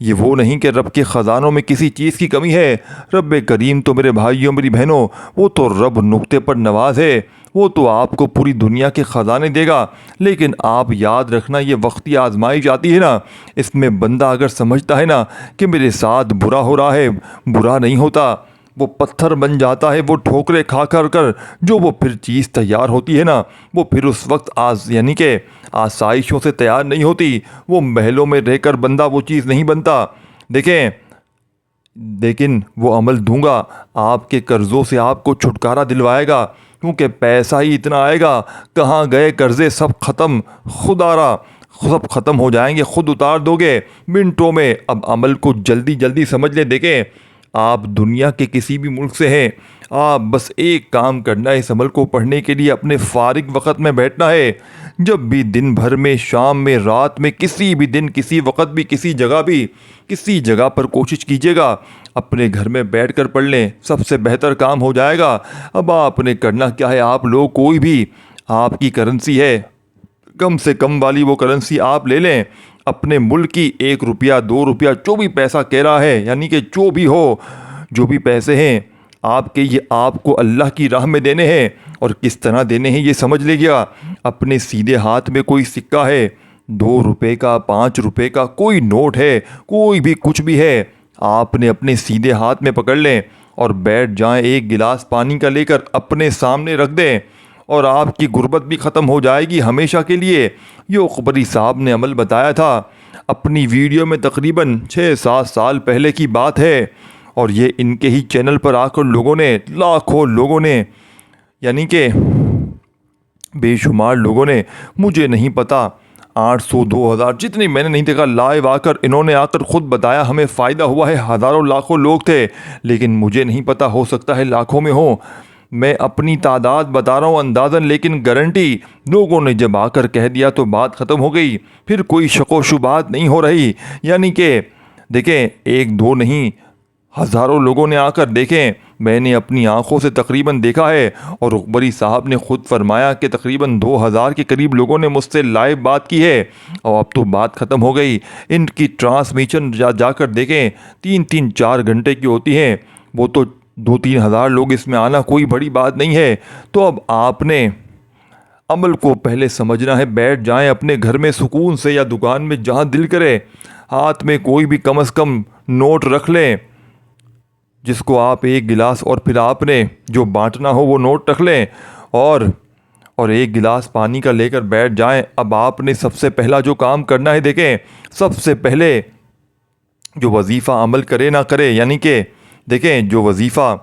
یہ وہ نہیں کہ رب کے خزانوں میں کسی چیز کی کمی ہے۔ رب کریم تو میرے بھائیوں میری بہنوں وہ تو رب نقطے پر نواز ہے، وہ تو آپ کو پوری دنیا کے خزانے دے گا، لیکن آپ یاد رکھنا یہ وقتی آزمائش آتی ہے نا، اس میں بندہ اگر سمجھتا ہے نا کہ میرے ساتھ برا ہو رہا ہے، برا نہیں ہوتا، وہ پتھر بن جاتا ہے، وہ ٹھوکریں کھا کر جو وہ پھر چیز تیار ہوتی ہے نا، وہ پھر اس وقت یعنی کہ آسائشوں سے تیار نہیں ہوتی، وہ محلوں میں رہ کر بندہ وہ چیز نہیں بنتا۔ دیکھیں، لیکن وہ عمل دوں گا آپ کے قرضوں سے آپ کو چھٹکارا دلوائے گا، کیونکہ پیسہ ہی اتنا آئے گا، کہاں گئے قرضے سب ختم، خود آرا سب ختم ہو جائیں گے، خود اتار دو گے منٹوں میں۔ اب عمل کو جلدی جلدی سمجھ لیں۔ دیکھیں، آپ دنیا کے کسی بھی ملک سے ہیں، آپ بس ایک کام کرنا ہے، اس عمل کو پڑھنے کے لیے اپنے فارغ وقت میں بیٹھنا ہے۔ جب بھی دن بھر میں، شام میں، رات میں، کسی بھی دن، کسی وقت بھی، کسی جگہ پر کوشش کیجیے گا اپنے گھر میں بیٹھ کر پڑھ لیں، سب سے بہتر کام ہو جائے گا۔ اب آپ نے کرنا کیا ہے، آپ لوگ کوئی بھی آپ کی کرنسی ہے، کم سے کم والی وہ کرنسی آپ لے لیں، اپنے ملک کی 1 روپیہ 2 روپیہ جو بھی پیسہ کہہ رہا ہے، یعنی کہ جو بھی ہو، جو بھی پیسے ہیں آپ کے، یہ آپ کو اللہ کی راہ میں دینے ہیں۔ اور کس طرح دینے ہیں یہ سمجھ لیجیے۔ اپنے سیدھے ہاتھ میں کوئی سکہ ہے، 2 روپے کا، 5 روپے کا، کوئی نوٹ ہے، کوئی بھی کچھ بھی ہے، آپ نے اپنے سیدھے ہاتھ میں پکڑ لیں اور بیٹھ جائیں، ایک گلاس پانی کا لے کر اپنے سامنے رکھ دیں، اور آپ کی غربت بھی ختم ہو جائے گی ہمیشہ کے لیے۔ یہ اقبری صاحب نے عمل بتایا تھا اپنی ویڈیو میں، تقریباً 6-7 سال پہلے کی بات ہے، اور یہ ان کے ہی چینل پر آ کر لوگوں نے، لاکھوں لوگوں نے، یعنی کہ بے شمار لوگوں نے، مجھے نہیں پتا 800 2000 جتنی میں نے نہیں دیکھا، لائیو انہوں نے آ کر خود بتایا ہمیں فائدہ ہوا ہے، ہزاروں لاکھوں لوگ تھے، لیکن مجھے نہیں پتا، ہو سکتا ہے لاکھوں میں ہوں، میں اپنی تعداد بتا رہا ہوں اندازاً، لیکن گارنٹی لوگوں نے جب آ کر کہہ دیا تو بات ختم ہو گئی، پھر کوئی شک و شبہات نہیں ہو رہی۔ یعنی کہ دیکھیں، 1-2 نہیں، ہزاروں لوگوں نے آ کر دیکھیں، میں نے اپنی آنکھوں سے تقریباً دیکھا ہے، اور اقبری صاحب نے خود فرمایا کہ تقریباً 2000 کے قریب لوگوں نے مجھ سے لائیو بات کی ہے، اور اب تو بات ختم ہو گئی۔ ان کی ٹرانسمیشن جا کر دیکھیں، 3-4 گھنٹے کی ہوتی ہیں، وہ تو 2-3 ہزار لوگ اس میں آنا کوئی بڑی بات نہیں ہے۔ تو اب آپ نے عمل کو پہلے سمجھنا ہے، بیٹھ جائیں اپنے گھر میں سکون سے، یا دکان میں جہاں دل کرے، ہاتھ میں کوئی بھی کم از کم نوٹ رکھ لیں، جس کو آپ 1 گلاس، اور پھر آپ نے جو بانٹنا ہو وہ نوٹ رکھ لیں، اور 1 گلاس پانی کا لے کر بیٹھ جائیں۔ اب آپ نے سب سے پہلا جو کام کرنا ہے، دیکھیں، سب سے پہلے جو وظیفہ عمل کرے نہ کرے، یعنی کہ دیکھیں، جو وظیفہ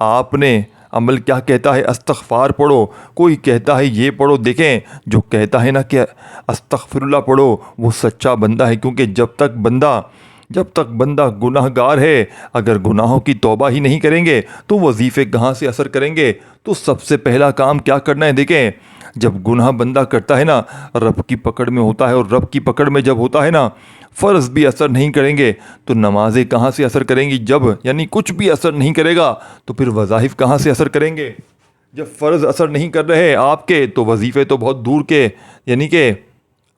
آپ نے عمل کیا کہتا ہے، استغفار پڑھو، کوئی کہتا ہے یہ پڑھو، دیکھیں، جو کہتا ہے نا کہ استغفر اللہ پڑھو، وہ سچا بندہ ہے، کیونکہ جب تک بندہ گناہ گار ہے، اگر گناہوں کی توبہ ہی نہیں کریں گے تو وظیفے کہاں سے اثر کریں گے؟ تو سب سے پہلا کام کیا کرنا ہے، دیکھیں، جب گناہ بندہ کرتا ہے نا، رب کی پکڑ میں ہوتا ہے، اور رب کی پکڑ میں جب ہوتا ہے نا، فرض بھی اثر نہیں کریں گے تو نمازیں کہاں سے اثر کریں گی؟ جب یعنی کچھ بھی اثر نہیں کرے گا تو پھر وظائف کہاں سے اثر کریں گے؟ جب فرض اثر نہیں کر رہے آپ کے تو وظیفے تو بہت دور کے۔ یعنی کہ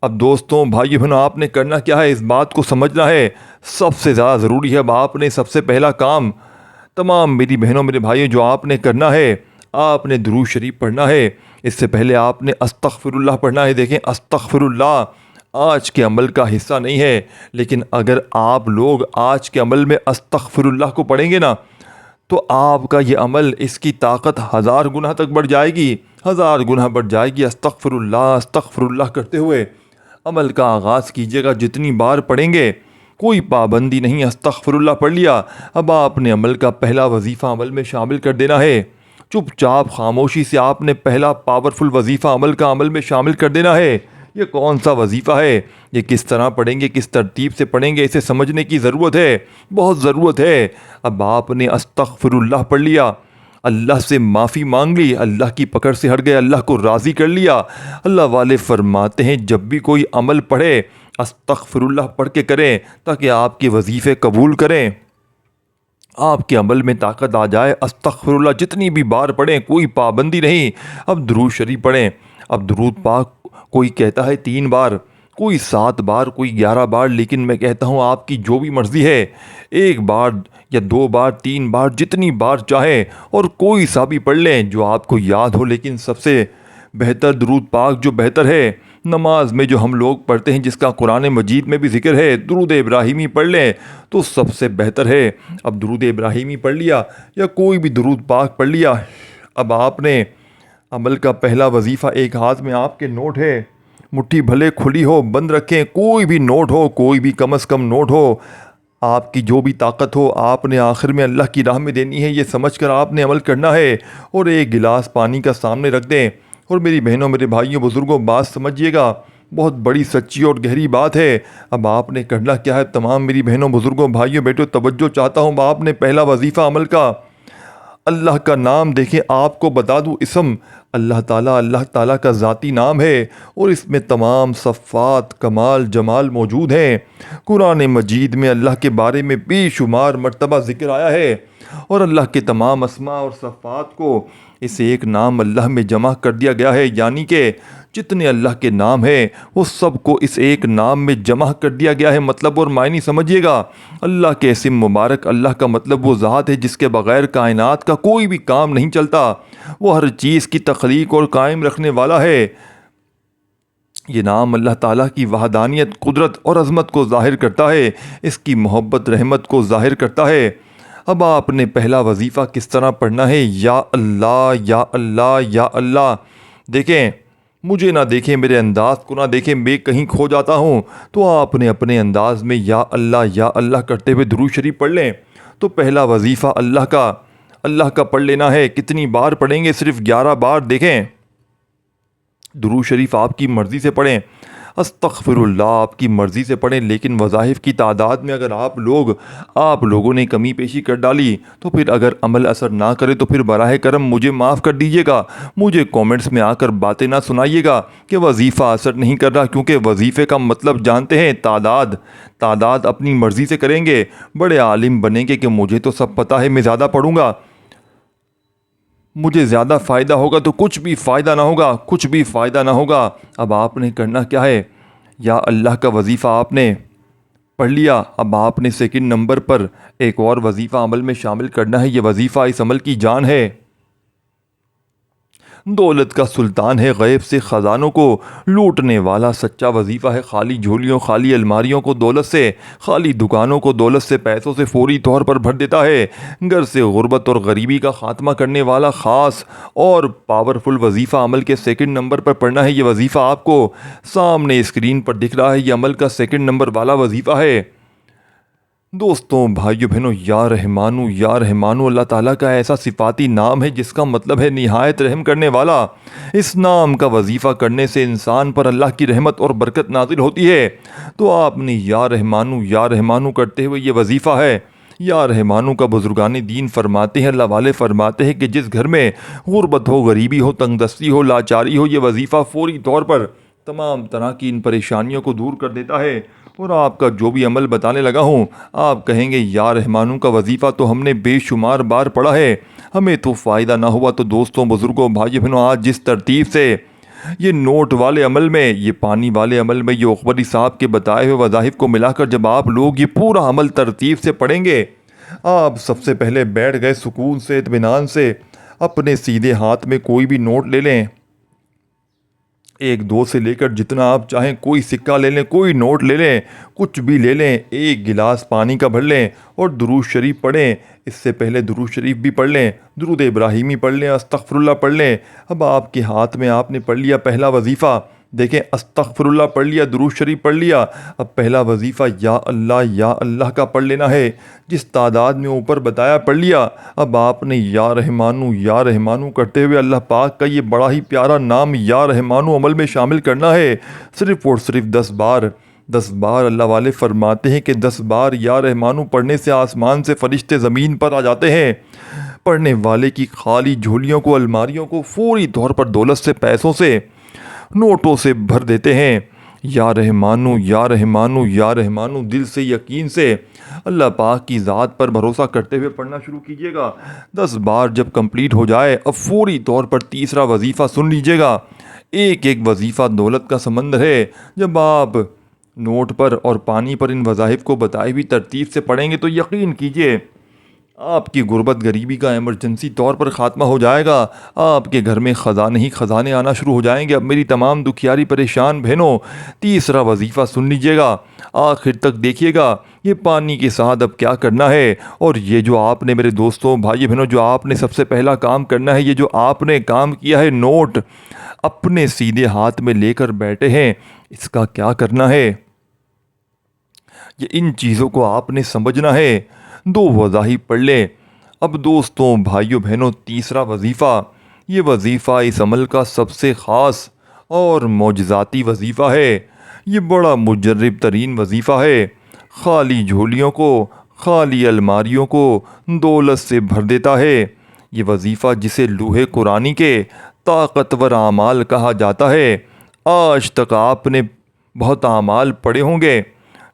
اب دوستوں، بھائی بہنوں، آپ نے کرنا کیا ہے، اس بات کو سمجھنا ہے، سب سے زیادہ ضروری ہے۔ اب آپ نے سب سے پہلا کام، تمام میری بہنوں میرے بھائیوں، جو آپ نے کرنا ہے، آپ نے درود شریف پڑھنا ہے، اس سے پہلے آپ نے استغفر اللہ پڑھنا ہے۔ دیکھیں، استغفر اللہ آج کے عمل کا حصہ نہیں ہے، لیکن اگر آپ لوگ آج کے عمل میں استغفر اللہ کو پڑھیں گے نا، تو آپ کا یہ عمل، اس کی طاقت 1000 گنا تک بڑھ جائے گی، 1000 گنا بڑھ جائے گی۔ استغفر اللہ کرتے ہوئے عمل کا آغاز کیجیے گا، جتنی بار پڑھیں گے کوئی پابندی نہیں، استغفر اللہ پڑھ لیا، اب آپ نے عمل کا پہلا وظیفہ عمل میں شامل کر دینا ہے، چپ چاپ خاموشی سے آپ نے پہلا پاورفل وظیفہ عمل میں شامل کر دینا ہے۔ یہ کون سا وظیفہ ہے، یہ کس طرح پڑھیں گے، کس ترتیب سے پڑھیں گے، اسے سمجھنے کی ضرورت ہے، بہت ضرورت ہے۔ اب آپ نے استغفر اللہ پڑھ لیا، اللہ سے معافی مانگ لی، اللہ کی پکڑ سے ہٹ گئے، اللہ کو راضی کر لیا۔ اللہ والے فرماتے ہیں جب بھی کوئی عمل پڑھے استغفر اللہ پڑھ کے کریں، تاکہ آپ کے وظیفے قبول کریں، آپ کے عمل میں طاقت آ جائے۔ استغفر اللہ جتنی بھی بار پڑھیں، کوئی پابندی نہیں۔ اب درود شریف پڑھیں، اب درود پاک کوئی کہتا ہے 3 بار، کوئی 7 بار، کوئی 11 بار، لیکن میں کہتا ہوں آپ کی جو بھی مرضی ہے، 1 بار یا 2 بار، 3 بار، جتنی بار چاہیں، اور کوئی سا بھی پڑھ لیں جو آپ کو یاد ہو۔ لیکن سب سے بہتر درود پاک جو بہتر ہے نماز میں جو ہم لوگ پڑھتے ہیں، جس کا قرآن مجید میں بھی ذکر ہے، درود ابراہیمی پڑھ لیں تو سب سے بہتر ہے۔ اب درود ابراہیمی پڑھ لیا یا کوئی بھی درود پاک پڑھ لیا، اب آپ نے عمل کا پہلا وظیفہ، ایک ہاتھ میں آپ کے نوٹ ہے، مٹھی بھلے کھلی ہو بند رکھیں، کوئی بھی نوٹ ہو، کوئی بھی کم از کم نوٹ ہو، آپ کی جو بھی طاقت ہو، آپ نے آخر میں اللہ کی راہ میں دینی ہے، یہ سمجھ کر آپ نے عمل کرنا ہے، اور ایک گلاس پانی کا سامنے رکھ دیں۔ اور میری بہنوں، میرے بھائیوں، بزرگوں، بات سمجھیے گا، بہت بڑی سچی اور گہری بات ہے۔ اب آپ نے کرنا کیا ہے؟ تمام میری بہنوں، بزرگوں، بھائیوں، بیٹوں، توجہ چاہتا ہوں، آپ نے پہلا وظیفہ عمل کا، اللہ کا نام دیکھیں، آپ کو بتا دوں، اسم اللہ تعالیٰ کا ذاتی نام ہے، اور اس میں تمام صفات، کمال، جمال موجود ہیں۔ قرآن مجید میں اللہ کے بارے میں بے شمار مرتبہ ذکر آیا ہے، اور اللہ کے تمام اسماء اور صفات کو اس ایک نام اللہ میں جمع کر دیا گیا ہے، یعنی کہ جتنے اللہ کے نام ہیں وہ سب کو اس ایک نام میں جمع کر دیا گیا ہے۔ مطلب اور معنی سمجھیے گا، اللہ کے اسم مبارک، اللہ کا مطلب وہ ذات ہے جس کے بغیر کائنات کا کوئی بھی کام نہیں چلتا، وہ ہر چیز کی تخلیق اور قائم رکھنے والا ہے۔ یہ نام اللہ تعالیٰ کی وحدانیت، قدرت اور عظمت کو ظاہر کرتا ہے، اس کی محبت، رحمت کو ظاہر کرتا ہے۔ اب آپ نے پہلا وظیفہ کس طرح پڑھنا ہے؟ یا اللہ، یا اللہ، یا اللہ۔ دیکھیں، مجھے نہ دیکھیں، میرے انداز کو نہ دیکھیں، میں کہیں کھو جاتا ہوں، تو آپ نے اپنے انداز میں یا اللہ کرتے ہوئے درود شریف پڑھ لیں۔ تو پہلا وظیفہ اللہ کا پڑھ لینا ہے۔ کتنی بار پڑھیں گے؟ صرف 11 بار۔ دیکھیں، درود شریف آپ کی مرضی سے پڑھیں، استغفر اللہ آپ کی مرضی سے پڑھیں، لیکن وظائف کی تعداد میں اگر آپ لوگوں نے کمی پیشی کر ڈالی تو پھر اگر عمل اثر نہ کرے تو پھر براہ کرم مجھے معاف کر دیجیے گا، مجھے کومنٹس میں آ کر باتیں نہ سنائیے گا کہ وظیفہ اثر نہیں کر رہا، کیونکہ وظیفے کا مطلب جانتے ہیں، تعداد اپنی مرضی سے کریں گے، بڑے عالم بنیں گے کہ مجھے تو سب پتہ ہے، میں زیادہ پڑھوں گا، مجھے زیادہ فائدہ ہوگا، تو کچھ بھی فائدہ نہ ہوگا۔ اب آپ نے کرنا کیا ہے؟ یا اللہ کا وظیفہ آپ نے پڑھ لیا، اب آپ نے سیکنڈ نمبر پر ایک اور وظیفہ عمل میں شامل کرنا ہے۔ یہ وظیفہ اس عمل کی جان ہے، دولت کا سلطان ہے، غیب سے خزانوں کو لوٹنے والا سچا وظیفہ ہے، خالی جھولیوں، خالی الماریوں کو دولت سے، خالی دکانوں کو دولت سے، پیسوں سے فوری طور پر بھر دیتا ہے، گھر سے غربت اور غریبی کا خاتمہ کرنے والا خاص اور پاورفل وظیفہ عمل کے سیکنڈ نمبر پر پڑھنا ہے۔ یہ وظیفہ آپ کو سامنے اسکرین پر دکھ رہا ہے، یہ عمل کا سیکنڈ نمبر والا وظیفہ ہے۔ دوستوں، بھائیو، بہنوں، یا رحمانو اللہ تعالیٰ کا ایسا صفاتی نام ہے جس کا مطلب ہے نہایت رحم کرنے والا۔ اس نام کا وظیفہ کرنے سے انسان پر اللہ کی رحمت اور برکت نازل ہوتی ہے۔ تو آپ نے یا رحمانو کرتے ہوئے، یہ وظیفہ ہے یا رحمانو کا، بزرگان دین فرماتے ہیں، اللہ والے فرماتے ہیں کہ جس گھر میں غربت ہو، غریبی ہو، تنگ دستی ہو، لاچاری ہو، یہ وظیفہ فوری طور پر تمام طرح کی ان پریشانیوں کو دور کر دیتا ہے۔ اور آپ کا جو بھی عمل بتانے لگا ہوں، آپ کہیں گے یا رحمانوں کا وظیفہ تو ہم نے بے شمار بار پڑھا ہے، ہمیں تو فائدہ نہ ہوا۔ تو دوستوں، بزرگوں، بھائیو، بہنوں، آج جس ترتیب سے یہ نوٹ والے عمل میں، یہ پانی والے عمل میں، یہ اخبری صاحب کے بتائے ہوئے وظائف کو ملا کر جب آپ لوگ یہ پورا عمل ترتیب سے پڑھیں گے، آپ سب سے پہلے بیٹھ گئے سکون سے، اطمینان سے، اپنے سیدھے ہاتھ میں کوئی بھی نوٹ لے لیں، 1 2 سے لے کر جتنا آپ چاہیں، کوئی سکہ لے لیں، کوئی نوٹ لے لیں، کچھ بھی لے لیں، 1 گلاس پانی کا بھر لیں اور درود شریف پڑھیں۔ اس سے پہلے درود شریف بھی پڑھ لیں، درود ابراہیمی پڑھ لیں، استغفر اللہ پڑھ لیں۔ اب آپ کے ہاتھ میں آپ نے پڑھ لیا پہلا وظیفہ، دیکھیں، استغفر اللہ پڑھ لیا، درود شریف پڑھ لیا، اب پہلا وظیفہ یا اللہ کا پڑھ لینا ہے، جس تعداد میں اوپر بتایا پڑھ لیا۔ اب آپ نے یا رحمانو کرتے ہوئے اللہ پاک کا یہ بڑا ہی پیارا نام یا رحمانو عمل میں شامل کرنا ہے، صرف اور صرف 10 بار۔ 10 بار اللہ والے فرماتے ہیں کہ 10 بار یا رحمانو پڑھنے سے آسمان سے فرشتے زمین پر آ جاتے ہیں، پڑھنے والے کی خالی جھولیوں کو، الماریوں کو فوری طور پر دولت سے، پیسوں سے، نوٹوں سے بھر دیتے ہیں۔ یا رحمانو دل سے، یقین سے، اللہ پاک کی ذات پر بھروسہ کرتے ہوئے پڑھنا شروع کیجیے گا۔ 10 بار جب کمپلیٹ ہو جائے، اب فوری طور پر تیسرا وظیفہ سن لیجیے گا۔ ایک ایک وظیفہ دولت کا سمندر ہے۔ جب آپ نوٹ پر اور پانی پر ان وظائف کو بتائی ہوئی ترتیب سے پڑھیں گے تو یقین کیجئے آپ کی غربت غریبی کا ایمرجنسی طور پر خاتمہ ہو جائے گا۔ آپ کے گھر میں خزانے ہی خزانے آنا شروع ہو جائیں گے۔ اب میری تمام دکھیاری پریشان بہنوں، تیسرا وظیفہ سن لیجئے گا، آخر تک دیکھیے گا۔ یہ پانی کے ساتھ اب کیا کرنا ہے، اور یہ جو آپ نے میرے دوستوں بھائی بہنوں جو آپ نے سب سے پہلا کام کرنا ہے، یہ جو آپ نے کام کیا ہے، نوٹ اپنے سیدھے ہاتھ میں لے کر بیٹھے ہیں، اس کا کیا کرنا ہے؟ یہ ان چیزوں کو آپ نے سمجھنا ہے۔ دو وظائف پڑھ لیں۔ اب دوستوں بھائیوں بہنوں، تیسرا وظیفہ، یہ وظیفہ اس عمل کا سب سے خاص اور معجزاتی وظیفہ ہے۔ یہ بڑا مجرب ترین وظیفہ ہے۔ خالی جھولیوں کو، خالی الماریوں کو دولت سے بھر دیتا ہے۔ یہ وظیفہ جسے لوح قرآنی کے طاقتور اعمال کہا جاتا ہے۔ آج تک آپ نے بہت اعمال پڑھے ہوں گے،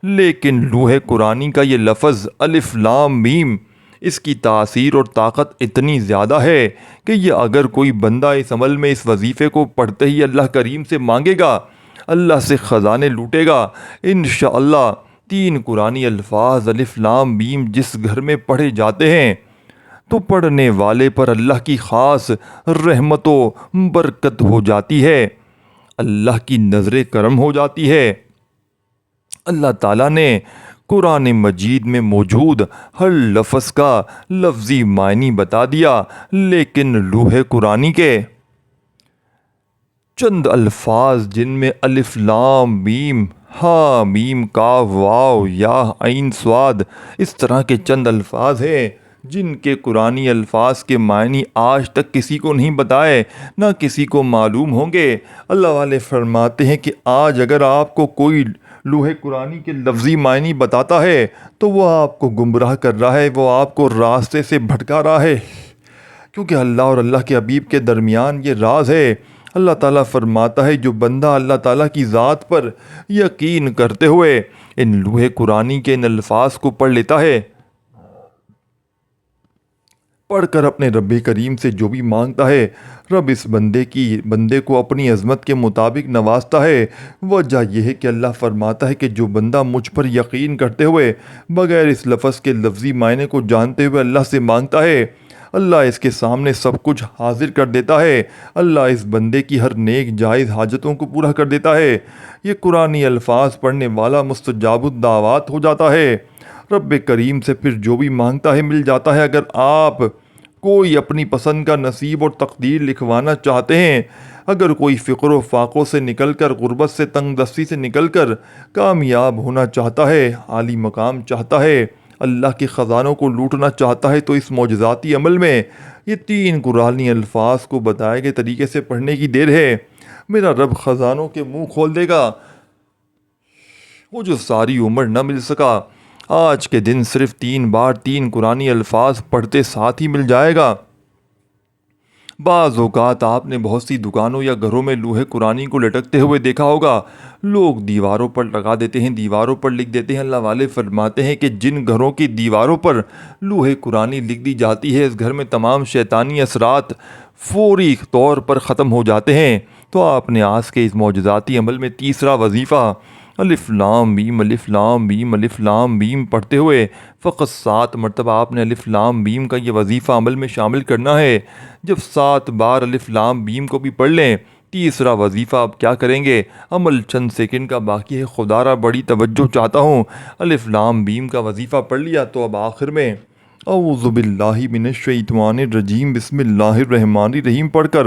لیکن لوح قرآنی کا یہ لفظ الف لام میم، اس کی تاثیر اور طاقت اتنی زیادہ ہے کہ یہ اگر کوئی بندہ اس عمل میں اس وظیفے کو پڑھتے ہی اللہ کریم سے مانگے گا، اللہ سے خزانے لوٹے گا انشاءاللہ۔ 3 قرآنی الفاظ الف لام میم جس گھر میں پڑھے جاتے ہیں تو پڑھنے والے پر اللہ کی خاص رحمت و برکت ہو جاتی ہے، اللہ کی نظر کرم ہو جاتی ہے۔ اللہ تعالیٰ نے قرآن مجید میں موجود ہر لفظ کا لفظی معنی بتا دیا، لیکن لوح قرآنی کے چند الفاظ جن میں الف لام میم ہا میم کاف واو یا عین صاد اس طرح کے چند الفاظ ہیں جن کے قرآنی الفاظ کے معنی آج تک کسی کو نہیں بتائے، نہ کسی کو معلوم ہوں گے۔ اللہ والے فرماتے ہیں کہ آج اگر آپ کو کوئی لوح قرآنی کے لفظی معنی بتاتا ہے تو وہ آپ کو گمراہ کر رہا ہے، وہ آپ کو راستے سے بھٹکا رہا ہے، کیونکہ اللہ اور اللہ کے حبیب کے درمیان یہ راز ہے۔ اللہ تعالیٰ فرماتا ہے جو بندہ اللہ تعالیٰ کی ذات پر یقین کرتے ہوئے ان لوح قرآنی کے ان الفاظ کو پڑھ لیتا ہے، پڑھ کر اپنے رب کریم سے جو بھی مانگتا ہے، رب اس بندے کو اپنی عظمت کے مطابق نوازتا ہے۔ وجہ یہ ہے کہ اللہ فرماتا ہے کہ جو بندہ مجھ پر یقین کرتے ہوئے بغیر اس لفظ کے لفظی معنی کو جانتے ہوئے اللہ سے مانگتا ہے، اللہ اس کے سامنے سب کچھ حاضر کر دیتا ہے۔ اللہ اس بندے کی ہر نیک جائز حاجتوں کو پورا کر دیتا ہے۔ یہ قرآنی الفاظ پڑھنے والا مستجاب الدعوات ہو جاتا ہے۔ رب کریم سے پھر جو بھی مانگتا ہے مل جاتا ہے۔ اگر آپ کوئی اپنی پسند کا نصیب اور تقدیر لکھوانا چاہتے ہیں، اگر کوئی فقر و فاقوں سے نکل کر، غربت سے، تنگ دستی سے نکل کر کامیاب ہونا چاہتا ہے، عالی مقام چاہتا ہے، اللہ کے خزانوں کو لوٹنا چاہتا ہے، تو اس معجزاتی عمل میں یہ 3 قرآنی الفاظ کو بتائے گئے طریقے سے پڑھنے کی دیر ہے۔ میرا رب خزانوں کے منہ کھول دے گا، وہ جو ساری عمر نہ مل سکا، آج کے دن صرف 3 بار 3 قرآنی الفاظ پڑھتے ساتھ ہی مل جائے گا۔ بعض اوقات آپ نے بہت سی دکانوں یا گھروں میں لوح قرآنی کو لٹکتے ہوئے دیکھا ہوگا۔ لوگ دیواروں پر لگا دیتے ہیں، دیواروں پر لکھ دیتے ہیں۔ اللہ والے فرماتے ہیں کہ جن گھروں کی دیواروں پر لوح قرآنی لکھ دی جاتی ہے، اس گھر میں تمام شیطانی اثرات فوری طور پر ختم ہو جاتے ہیں۔ تو آپ نے آج کے اس معجزاتی عمل میں تیسرا وظیفہ الف لام میم الف لام میم الف لام میم پڑھتے ہوئے فقط 7 مرتبہ آپ نے الف لام میم کا یہ وظیفہ عمل میں شامل کرنا ہے۔ جب 7 بار الف لام میم کو بھی پڑھ لیں، تیسرا وظیفہ آپ کیا کریں گے؟ عمل چند سیکنڈ کا باقی ہے، خدا را بڑی توجہ چاہتا ہوں۔ الف لام میم کا وظیفہ پڑھ لیا تو اب آخر میں اعوذ باللہ من الشیطان الرجیم بسم اللہ الرحمن الرحیم پڑھ کر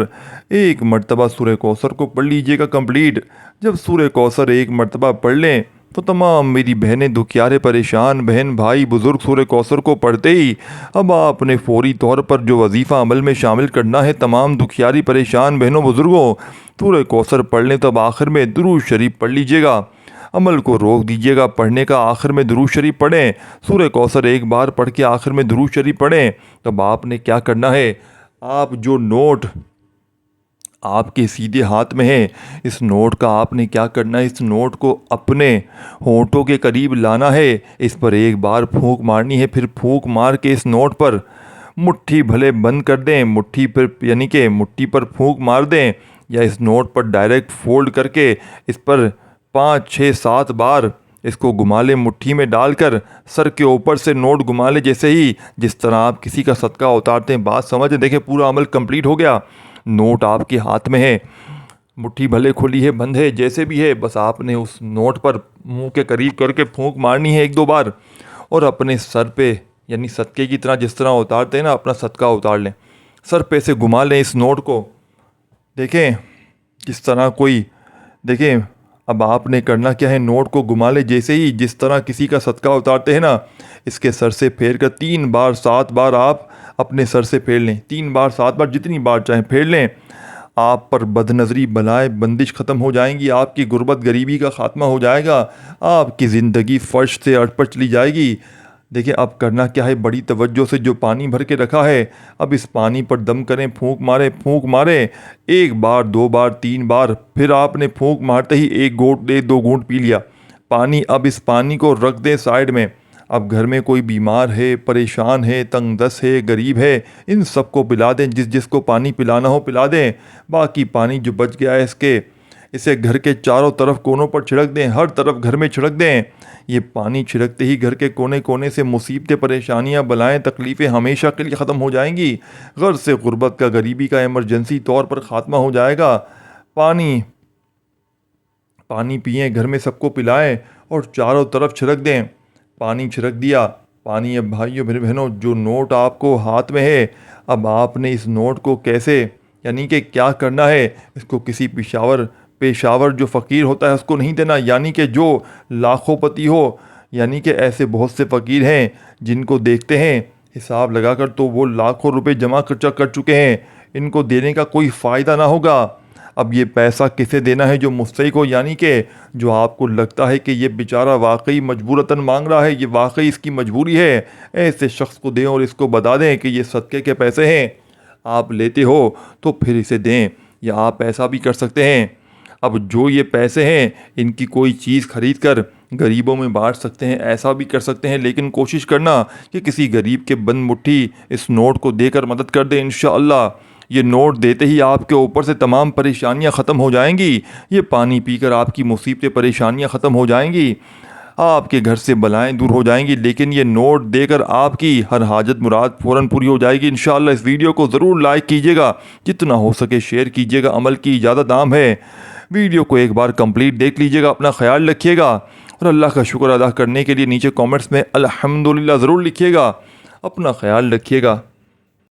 1 مرتبہ سورہ کوثر کو پڑھ لیجئے گا کمپلیٹ۔ جب سورہ کوثر 1 مرتبہ پڑھ لیں تو تمام میری بہنیں، دکھیارے پریشان بہن بھائی بزرگ سورہ کوثر کو پڑھتے ہی اب آپ نے فوری طور پر جو وظیفہ عمل میں شامل کرنا ہے، تمام دکھیاری پریشان بہنوں بزرگوں سورہ کوثر پڑھ لیں تو اب آخر میں درود شریف پڑھ لیجئے گا۔ عمل کو روک دیجئے گا پڑھنے کا، آخر میں درود شریف پڑھیں۔ سورہ کوثر 1 بار پڑھ کے آخر میں درود شریف پڑھیں۔ تب آپ نے کیا کرنا ہے؟ آپ جو نوٹ آپ کے سیدھے ہاتھ میں ہے، اس نوٹ کا آپ نے کیا کرنا ہے؟ اس نوٹ کو اپنے ہونٹوں کے قریب لانا ہے، اس پر 1 بار پھونک مارنی ہے، پھر پھونک مار کے اس نوٹ پر مٹھی بھلے بند کر دیں، مٹھی پر یعنی کہ مٹھی پر پھونک مار دیں یا اس نوٹ پر ڈائریکٹ فولڈ کر کے اس پر 5 6 7 بار اس کو گھما لیں مٹھی میں ڈال کر، سر کے اوپر سے نوٹ گھما لیں جیسے ہی جس طرح آپ کسی کا صدقہ اتارتے ہیں۔ بات سمجھ دیکھیں پورا عمل کمپلیٹ ہو گیا، نوٹ آپ کے ہاتھ میں ہے، مٹھی بھلے کھلی ہے بند ہے جیسے بھی ہے، بس آپ نے اس نوٹ پر منہ کے قریب کر کے پھونک مارنی ہے 1 2 بار اور اپنے سر پہ یعنی صدقے کی طرح جس طرح اتارتے ہیں نا اپنا صدقہ اتار لیں، سر پہ سے گھما لیں اس نوٹ کو۔ دیکھیں جس طرح کوئی دیکھیں اب آپ نے کرنا کیا ہے، نوٹ کو گھما لیں جیسے ہی جس طرح کسی کا صدقہ اتارتے ہیں نا، اس کے سر سے پھیر کر 3 بار 7 بار آپ اپنے سر سے پھیر لیں، 3 بار 7 بار جتنی بار چاہیں پھیر لیں۔ آپ پر بد نظری بلائے بندش ختم ہو جائیں گی، آپ کی غربت غریبی کا خاتمہ ہو جائے گا، آپ کی زندگی فرش سے ارپر چلی جائے گی۔ دیکھیں اب کرنا کیا ہے، بڑی توجہ سے جو پانی بھر کے رکھا ہے اب اس پانی پر دم کریں، پھونک ماریں 1 بار 2 بار 3 بار، پھر آپ نے پھونک مارتے ہی 1 گھونٹ 2 گھونٹ پی لیا پانی۔ اب اس پانی کو رکھ دیں سائیڈ میں۔ اب گھر میں کوئی بیمار ہے، پریشان ہے، تنگ دست ہے، غریب ہے، ان سب کو پلا دیں، جس کو پانی پلانا ہو پلا دیں۔ باقی پانی جو بچ گیا ہے اسے گھر کے چاروں طرف کونوں پر چھڑک دیں، ہر طرف گھر میں چھڑک دیں۔ یہ پانی چھڑکتے ہی گھر کے کونے کونے سے مصیبتیں، پریشانیاں، بلائیں، تکلیفیں ہمیشہ کے لیے ختم ہو جائیں گی۔ غر سے غربت کا، غریبی کا ایمرجنسی طور پر خاتمہ ہو جائے گا۔ پانی پئیں، گھر میں سب کو پلائیں اور چاروں طرف چھڑک دیں۔ پانی چھڑک دیا، پانی اب بھائیوں بہنوں جو نوٹ آپ کو ہاتھ میں ہے، اب آپ نے اس نوٹ کو کیسے یعنی کہ کیا کرنا ہے، اس کو کسی پیشاور جو فقیر ہوتا ہے اس کو نہیں دینا، یعنی کہ جو لاکھوں پتی ہو، یعنی کہ ایسے بہت سے فقیر ہیں جن کو دیکھتے ہیں حساب لگا کر تو وہ لاکھوں روپے جمع کر چکے ہیں، ان کو دینے کا کوئی فائدہ نہ ہوگا۔ اب یہ پیسہ کسے دینا ہے، جو مستحق ہو، یعنی کہ جو آپ کو لگتا ہے کہ یہ بیچارہ واقعی مجبورتاً مانگ رہا ہے، یہ واقعی اس کی مجبوری ہے، ایسے شخص کو دیں اور اس کو بتا دیں کہ یہ صدقے کے پیسے ہیں، آپ لیتے ہو تو پھر اسے دیں، یا آپ ایسا بھی کر سکتے ہیں اب جو یہ پیسے ہیں ان کی کوئی چیز خرید کر غریبوں میں بانٹ سکتے ہیں، ایسا بھی کر سکتے ہیں، لیکن کوشش کرنا کہ کسی غریب کے بند مٹھی اس نوٹ کو دے کر مدد کر دیں۔ انشاءاللہ یہ نوٹ دیتے ہی آپ کے اوپر سے تمام پریشانیاں ختم ہو جائیں گی، یہ پانی پی کر آپ کی مصیبتیں، پریشانیاں ختم ہو جائیں گی، آپ کے گھر سے بلائیں دور ہو جائیں گی، لیکن یہ نوٹ دے کر آپ کی ہر حاجت مراد فوراً پوری ہو جائے گی انشاءاللہ۔ اس ویڈیو کو ضرور لائک کیجیے گا، جتنا ہو سکے شیئر کیجیے گا، عمل کی اجازت عام ہے۔ ویڈیو کو ایک بار کمپلیٹ دیکھ لیجیے گا، اپنا خیال رکھیے گا، اور اللہ کا شکر ادا کرنے کے لیے نیچے کامنٹس میں الحمدللہ ضرور لکھیے گا۔ اپنا خیال رکھیے گا۔